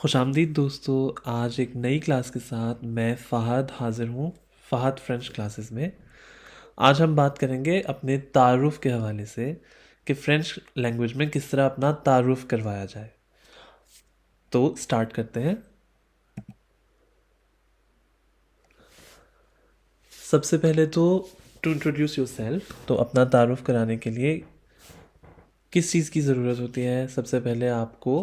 खुशामदीद दोस्तों। आज एक नई क्लास के साथ मैं फ़हद हाज़िर हूँ, फ़हद फ्रेंच क्लासेस में। आज हम बात करेंगे अपने तारुफ़ के हवाले से कि फ़्रेंच लैंग्वेज में किस तरह अपना तारुफ़ करवाया जाए। तो स्टार्ट करते हैं। सबसे पहले तो टू इंट्रोड्यूस योर सेल्फ, तो अपना तारुफ़ कराने के लिए किस चीज़ की ज़रूरत होती है। सबसे पहले आपको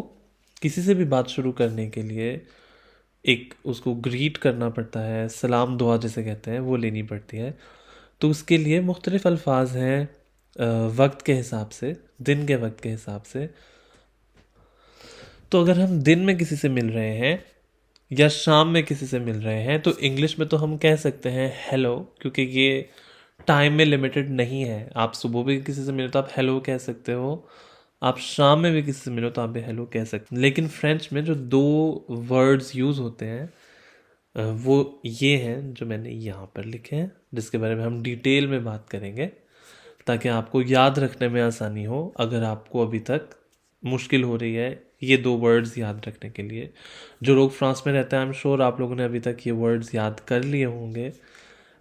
किसी से भी बात शुरू करने के लिए एक उसको ग्रीट करना पड़ता है, सलाम दुआ जिसे कहते हैं वो लेनी पड़ती है। तो उसके लिए मुख्तलिफ़ अल्फाज हैं वक्त के हिसाब से, दिन के वक्त के हिसाब से। तो अगर हम दिन में किसी से मिल रहे हैं या शाम में किसी से मिल रहे हैं तो इंग्लिश में तो हम कह सकते हैं हेलो, क्योंकि ये टाइम में लिमिटेड नहीं है। आप सुबह भी किसी से मिलो तो आप हेलो कह सकते हो, आप शाम में भी किसी से मिलो तो आप भी हेलो कह सकते हो। लेकिन फ्रेंच में जो दो वर्ड्स यूज़ होते हैं वो ये हैं जो मैंने यहाँ पर लिखे हैं, जिसके बारे में हम डिटेल में बात करेंगे ताकि आपको याद रखने में आसानी हो। अगर आपको अभी तक मुश्किल हो रही है ये दो वर्ड्स याद रखने के लिए, जो लोग फ्रांस में रहते हैं आई एम श्योर आप लोगों ने अभी तक ये वर्ड्स याद कर लिए होंगे।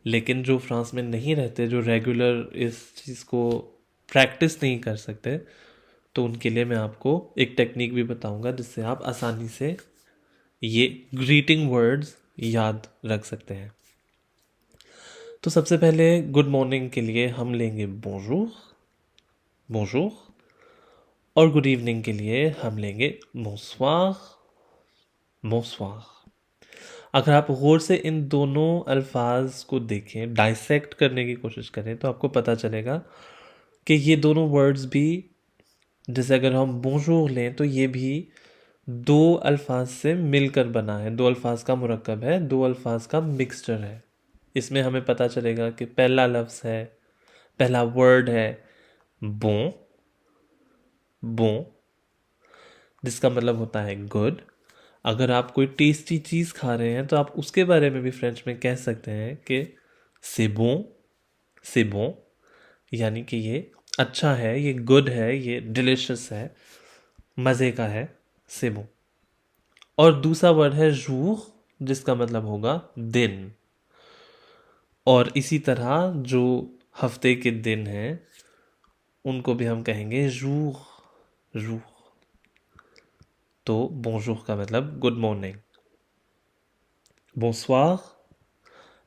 लेकिन जो फ्रांस में नहीं रहते, जो रेगुलर इस चीज़ को प्रैक्टिस नहीं कर सकते, तो उनके लिए मैं आपको एक टेक्निक भी बताऊंगा जिससे आप आसानी से ये ग्रीटिंग वर्ड्स याद रख सकते हैं। तो सबसे पहले गुड मॉर्निंग के लिए हम लेंगे बोंजूर, बोंजूर। और गुड इवनिंग के लिए हम लेंगे बोंसवार, बोंसवार। अगर आप गौर से इन दोनों अल्फाज को देखें, डाइसेक्ट करने की कोशिश करें, तो आपको पता चलेगा कि ये दोनों वर्ड्स भी, जैसे अगर हम बोंजूर लें तो ये भी दो अल्फाज से मिलकर बना है, दो अल्फाज का मुरक्कब है, दो अल्फाज का मिक्सचर है। इसमें हमें पता चलेगा कि पहला लफ्ज़ है, पहला वर्ड है बों, बों, जिसका मतलब होता है गुड। अगर आप कोई टेस्टी चीज़ खा रहे हैं तो आप उसके बारे में भी फ्रेंच में कह सकते हैं कि c'est bon, c'est bon, यानी कि ये अच्छा है, ये गुड है, ये डिलिशियस है, मज़े का है, c'est bon। और दूसरा वर्ड है jour, जिसका मतलब होगा दिन। और इसी तरह जो हफ्ते के दिन हैं उनको भी हम कहेंगे jour, jour। तो bonjour का मतलब good morning, bonsoir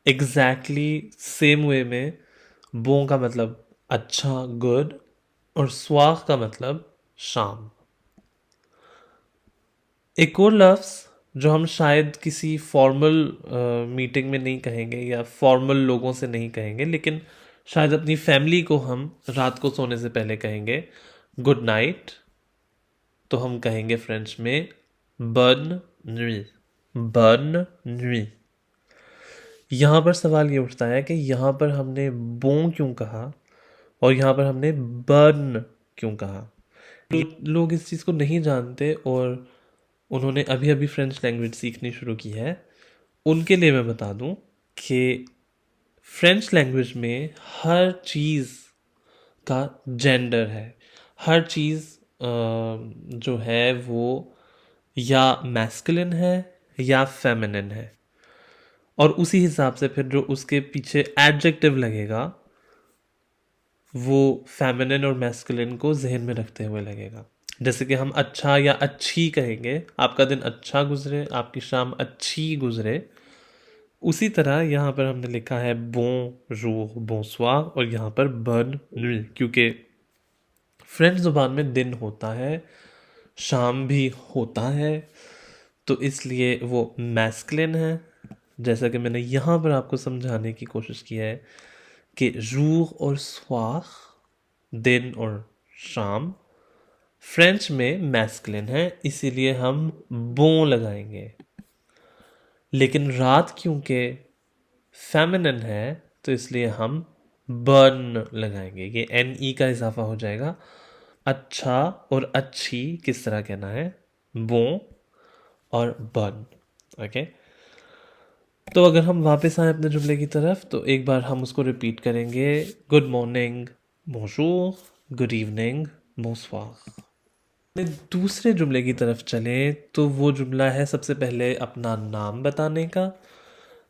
exactly same way में बों का मतलब अच्छा, गुड, और स्वाह का मतलब शाम। एक और लफ्ज़ जो हम शायद किसी फॉर्मल मीटिंग में नहीं कहेंगे या फॉर्मल लोगों से नहीं कहेंगे, लेकिन शायद अपनी फैमिली को हम रात को सोने से पहले कहेंगे गुड नाइट। तो हम कहेंगे फ्रेंच में बन नुई, बन नुई। यहाँ पर सवाल ये उठता है कि यहाँ पर हमने बों क्यों कहा और यहाँ पर हमने बर्न क्यों कहा। तो लोग इस चीज़ को नहीं जानते और उन्होंने अभी अभी फ्रेंच लैंग्वेज सीखनी शुरू की है, उनके लिए मैं बता दूं कि फ्रेंच लैंग्वेज में हर चीज़ का जेंडर है। हर चीज़ जो है वो या मैस्कुलिन है या फेमिनिन है, और उसी हिसाब से फिर जो उसके पीछे एडजेक्टिव लगेगा वो फेमिनिन और मैस्कुलिन को जहन में रखते हुए लगेगा। जैसे कि हम अच्छा या अच्छी कहेंगे, आपका दिन अच्छा गुजरे, आपकी शाम अच्छी गुजरे। उसी तरह यहाँ पर हमने लिखा है बों रूह बोंसवा और यहाँ पर बन नुई, क्योंकि फ्रेंच ज़ुबान में दिन होता है, शाम भी होता है, तो इसलिए वो मैस्कुलिन है। जैसा कि मैंने यहाँ पर आपको समझाने की कोशिश की है कि रूह और स्वाह दिन और शाम फ्रेंच में मैस्कुलिन है, इसीलिए हम बों लगाएंगे। लेकिन रात क्योंकि फेमिनिन है तो इसलिए हम बर्न लगाएंगे। ये एन ई का इजाफा हो जाएगा। अच्छा और अच्छी किस तरह कहना है, बों और बर्न। ओके, तो अगर हम वापस आए अपने जुमले की तरफ तो एक बार हम उसको रिपीट करेंगे। गुड मॉर्निंग बोंजूर, गुड इवनिंग बोंसवार। दूसरे जुमले की तरफ चलें तो वो जुमला है सबसे पहले अपना नाम बताने का।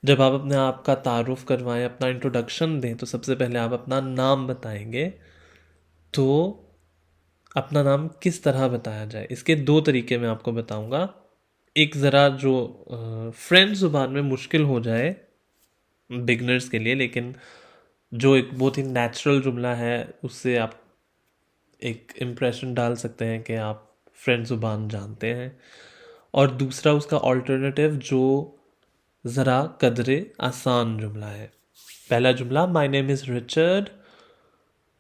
जब आप अपने आप का तारुफ करवाएं, अपना इंट्रोडक्शन दें, तो सबसे पहले आप अपना नाम बताएंगे। तो अपना नाम किस तरह बताया जाए, इसके दो तरीके मैं आपको बताऊंगा। एक ज़रा जो फ्रेंच ज़ुबान में मुश्किल हो जाए बिगनर्स के लिए, लेकिन जो एक बहुत ही नेचुरल जुमला है, उससे आप एक इम्प्रेशन डाल सकते हैं कि आप फ्रेंच ज़ुबान जानते हैं। और दूसरा उसका ऑल्टरनेटिव जो ज़रा कदरे आसान जुमला है। पहला जुमला, my name is Richard,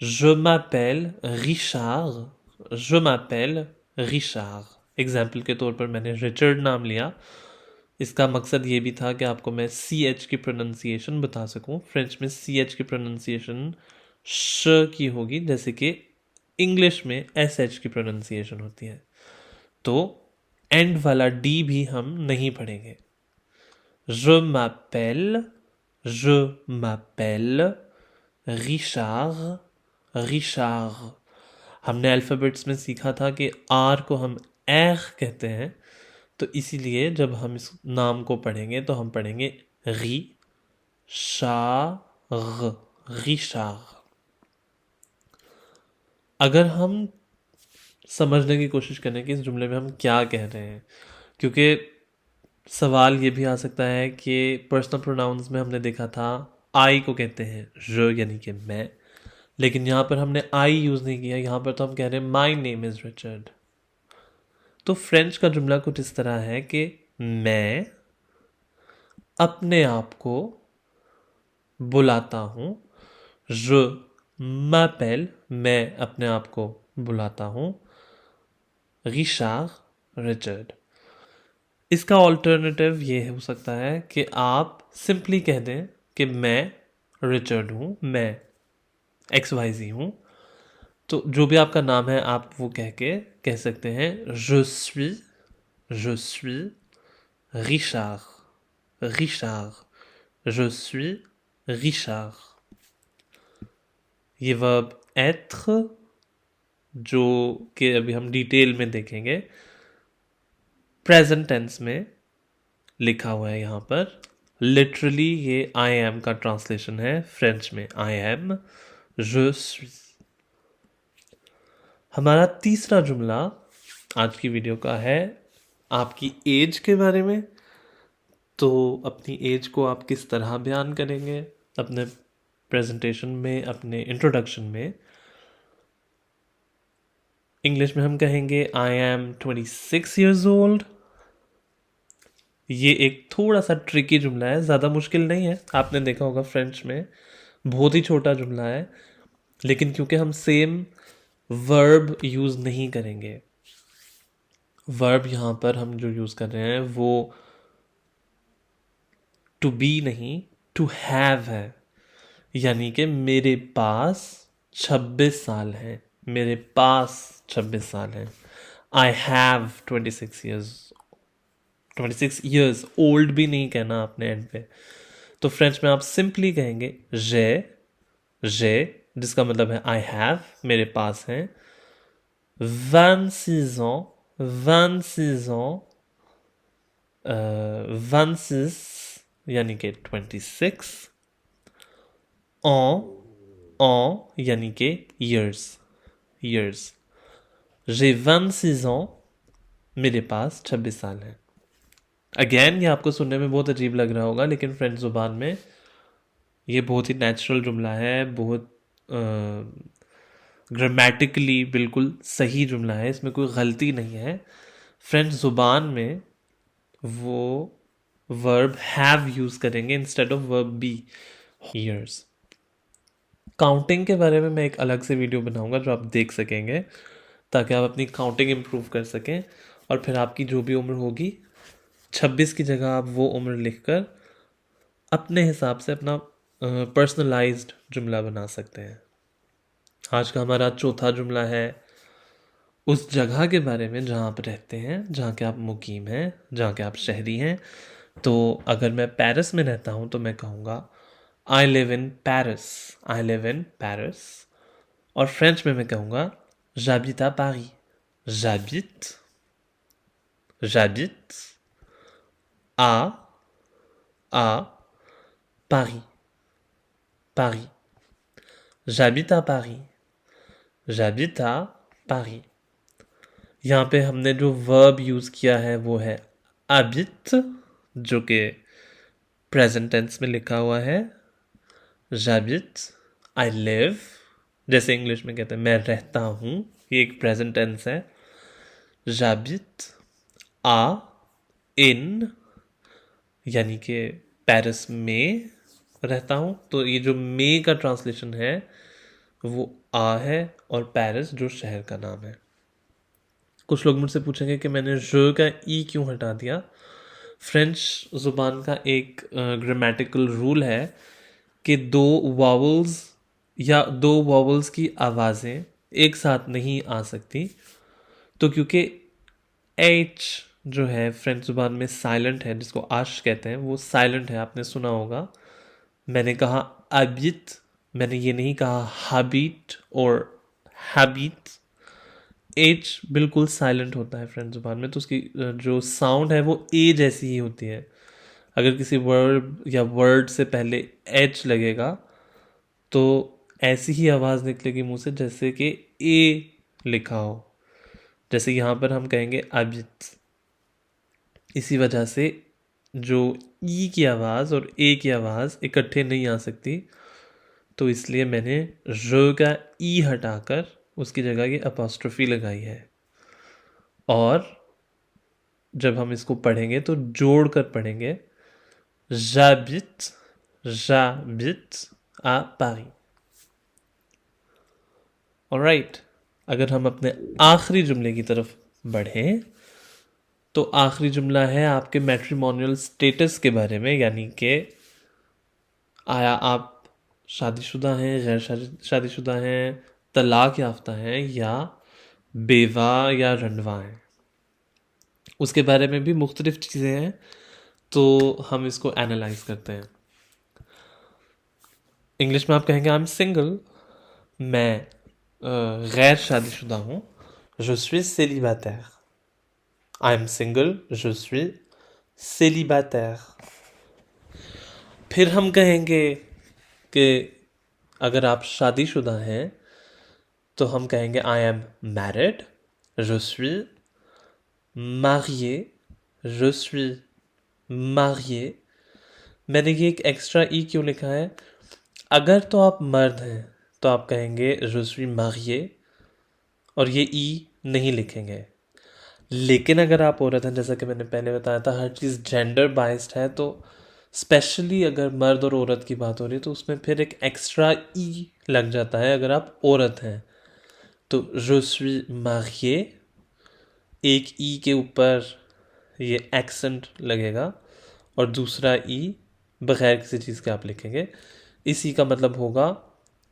je m'appelle Richard, je m'appelle Richard. Example के तौर पर मैंने रिचर्ड नाम लिया। इसका मकसद ये भी था कि आपको मैं सी एच की प्रोनाउंसिएशन बता सकूं। फ्रेंच में सी एच की प्रोनाउंसिएशन श की होगी, जैसे कि इंग्लिश में एस एच की प्रोनाउंसिएशन होती है। तो एंड वाला डी भी हम नहीं पढ़ेंगे। Je m'appelle, je m'appelle रिशार्ड, रिशार्ड। हमने अल्फ़ाबेट्स में सीखा था कि आर को हम एर कहते हैं, तो इसीलिए जब हम इस नाम को पढ़ेंगे तो हम पढ़ेंगे री शार, रिशार। अगर हम समझने की कोशिश करें कि इस जुमले में हम क्या कह रहे हैं, क्योंकि सवाल ये भी आ सकता है कि पर्सनल प्रोनाउंस में हमने देखा था आई को कहते हैं ज, यानी कि मैं, लेकिन यहाँ पर हमने आई यूज़ नहीं किया। यहाँ पर तो हम कह रहे हैं माई नेम इज़ रिचर्ड। तो फ्रेंच का जुमला कुछ इस तरह है कि मैं अपने आप को बुलाता हूँ, je m'appelle, मैं अपने आप को बुलाता हूँ, रिशार्ड, रिचर्ड। इसका ऑल्टरनेटिव ये हो सकता है कि आप सिंपली कह दें कि मैं रिचर्ड हूँ, मैं एक्स वाई जी हूँ। तो जो भी आपका नाम है आप वो कह सकते हैं je suis Richard, Richard, je suis Richard। ये वर्ब être, जो कि अभी हम डिटेल में देखेंगे, प्रेजेंट टेंस में लिखा हुआ है यहाँ पर। लिटरली ये आई एम का ट्रांसलेशन है फ्रेंच में, आई एम, je suis। हमारा तीसरा जुमला आज की वीडियो का है आपकी एज के बारे में। तो अपनी एज को आप किस तरह बयान करेंगे अपने प्रेजेंटेशन में, अपने इंट्रोडक्शन में। इंग्लिश में हम कहेंगे आई एम 26 ईयर्स ओल्ड। ये एक थोड़ा सा ट्रिकी जुमला है, ज़्यादा मुश्किल नहीं है। आपने देखा होगा फ्रेंच में बहुत ही छोटा जुमला है, लेकिन क्योंकि हम सेम वर्ब यूज़ नहीं करेंगे, वर्ब यहाँ पर हम जो यूज़ कर रहे हैं वो टू बी नहीं, टू हैव है। यानी कि मेरे पास 26 साल हैं, मेरे पास 26 साल हैं। आई हैव 26 ईयर्स ओल्ड भी नहीं कहना आपने एंड पे। तो फ्रेंच में आप सिंपली कहेंगे जे, जिसका मतलब है आई हैव, मेरे पास हैं 26 ans, 26 ans, 26 यानी कि 26, यानी कि ईयर्स। j'ai 26 ans, मेरे पास 26 साल हैं। अगेन ये आपको सुनने में बहुत अजीब लग रहा होगा, लेकिन फ्रेंच ज़ुबान में ये बहुत ही नेचुरल जुमला है, बहुत ग्रामेटिकली बिल्कुल सही जुमला है, इसमें कोई गलती नहीं है। फ्रेंच ज़ुबान में वो वर्ब हैव यूज़ करेंगे instead of verb B, years. Counting के बारे में मैं एक अलग से वीडियो बनाऊंगा जो आप देख सकेंगे, ताकि आप अपनी काउंटिंग इम्प्रूव कर सकें। और फिर आपकी जो भी उम्र होगी, 26 की जगह आप वो उम्र लिखकर अपने हिसाब से अपना पर्सनलाइज्ड जुमला बना सकते हैं। आज का हमारा चौथा जुमला है उस जगह के बारे में जहाँ आप रहते हैं, जहाँ के आप मुकीम हैं, जहाँ के आप शहरी हैं। तो अगर मैं पेरिस में रहता हूँ तो मैं कहूँगा I live in Paris, I live in Paris. और फ्रेंच में मैं कहूँगा j'habite à Paris, J'habite. J'habite à Paris. Paris. J'habite à Paris. J'habite à Paris. यहाँ पे हमने जो वर्ब यूज़ किया है वो है habite, जो कि प्रेजेंट टेंस में लिखा हुआ है. j'habite, I live, जैसे इंग्लिश में कहते हैं मैं रहता हूँ, ये एक प्रेजेंट टेंस है. j'habite à in, यानी कि पेरिस में रहता हूँ. तो ये जो मे का ट्रांसलेशन है वो आ है और पेरिस जो शहर का नाम है. कुछ लोग मुझसे पूछेंगे कि मैंने ज का ई क्यों हटा दिया. फ्रेंच ज़ुबान का एक ग्रामेटिकल रूल है कि दो वॉवल्स की आवाज़ें एक साथ नहीं आ सकती. तो क्योंकि एच जो है फ्रेंच ज़ुबान में साइलेंट है, जिसको आश कहते हैं, वो साइलेंट है. आपने सुना होगा मैंने कहा अबिट, मैंने ये नहीं कहा हैबिट और हैबिट. एच बिल्कुल साइलेंट होता है फ्रेंच ज़ुबान में, तो उसकी जो साउंड है वो ए जैसी ही होती है. अगर किसी वर्ड या वर्ड से पहले एच लगेगा तो ऐसी ही आवाज़ निकलेगी मुंह से जैसे कि ए लिखा हो. जैसे यहाँ पर हम कहेंगे अबित. इसी वजह से जो ई की आवाज़ और ए की आवाज़ इकट्ठे नहीं आ सकती. तो इसलिए मैंने र का ई हटाकर उसकी जगह ये अपॉस्ट्रोफी लगाई है. और जब हम इसको पढ़ेंगे तो जोड़ कर पढ़ेंगे. j'habite j'habite à Paris. ऑलराइट, अगर हम अपने आखिरी जुमले की तरफ बढ़ें तो आखिरी जुमला है आपके मैट्रिमोनियल स्टेटस के बारे में, यानी कि आया आप शादीशुदा हैं, गैर शादीशुदा हैं, तलाक याफ्ता हैं या बेवा या रंडवा हैं. उसके बारे में भी मुख्तलिफ चीज़ें हैं, तो हम इसको एनालाइज करते हैं. इंग्लिश में आप कहेंगे आई एम सिंगल, मैं गैर शादीशुदा हूँ. je suis célibataire. I am single, je suis célibataire. फिर हम कहेंगे कि अगर आप शादीशुदा हैं तो हम कहेंगे I am married, je suis marié, je suis marié. मैंने ये एक एक्स्ट्रा ई क्यों लिखा है? अगर तो आप मर्द हैं तो आप कहेंगे je suis marié और ये ई नहीं लिखेंगे. लेकिन अगर आप औरत हैं, जैसा कि मैंने पहले बताया था, हर चीज़ जेंडर बाइस्ड है, तो स्पेशली अगर मर्द और औरत की बात हो रही है तो उसमें फिर एक एक्स्ट्रा ई लग जाता है अगर आप औरत हैं. तो je suis marié, एक ई के ऊपर ये एक्सेंट लगेगा और दूसरा ई बगैर किसी चीज़ के आप लिखेंगे. इसी का मतलब होगा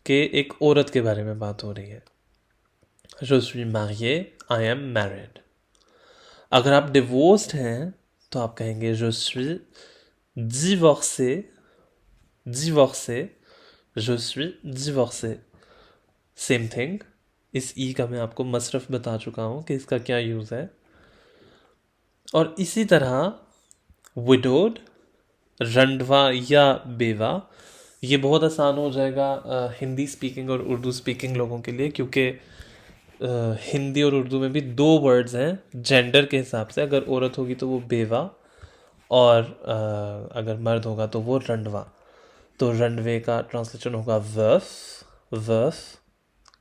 कि एक औरत के बारे में बात हो रही है. je suis marié, I am married. अगर आप डिवोर्स्ड हैं तो आप कहेंगे je suis divorcé, divorcé, je suis divorcé. Same thing. इस ई का मैं आपको मसरफ बता चुका हूँ कि इसका क्या यूज़ है. और इसी तरह विडोड, रंडवा या बेवा, ये बहुत आसान हो जाएगा हिंदी स्पीकिंग और उर्दू स्पीकिंग लोगों के लिए, क्योंकि हिंदी और उर्दू में भी दो वर्ड्स हैं जेंडर के हिसाब से. अगर औरत होगी तो वो बेवा और अगर मर्द होगा तो वो रंडवा. तो रंडवे का ट्रांसलेशन होगा वर्फ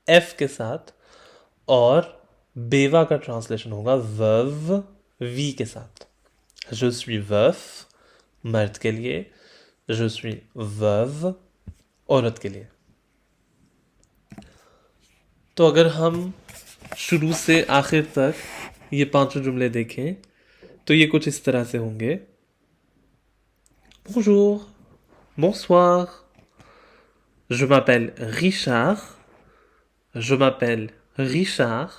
एफ के साथ, और बेवा का ट्रांसलेशन होगा वर्व वी के साथ. je suis वर्फ मर्द के लिए, je suis वर्व औरत के लिए. तो अगर हम शुरू से आखिर तक ये पांचों जुमले देखें तो ये कुछ इस तरह से होंगे. Bonjour, bonsoir, je m'appelle Richard, je m'appelle Richard,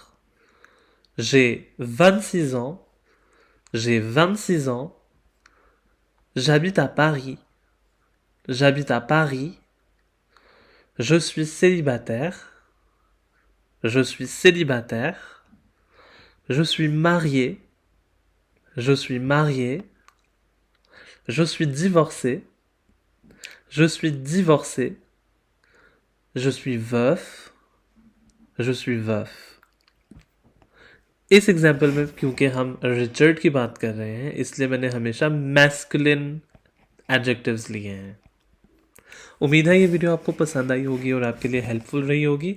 j'ai 26 ans, j'ai 26 ans, j'habite à Paris, j'habite à Paris, je suis célibataire, je suis célibataire, Je suis marié. Je suis marié. Je suis divorcé. Je suis divorcé. Je suis veuf. Je suis veuf. इस example में क्योंकि हम Richard की बात कर रहे हैं इसलिए मैंने हमेशा मैस्कुलिन एडजेक्टिव्स लिए हैं। उम्मीद है ये वीडियो आपको पसंद आई होगी और आपके लिए हेल्पफुल रही होगी।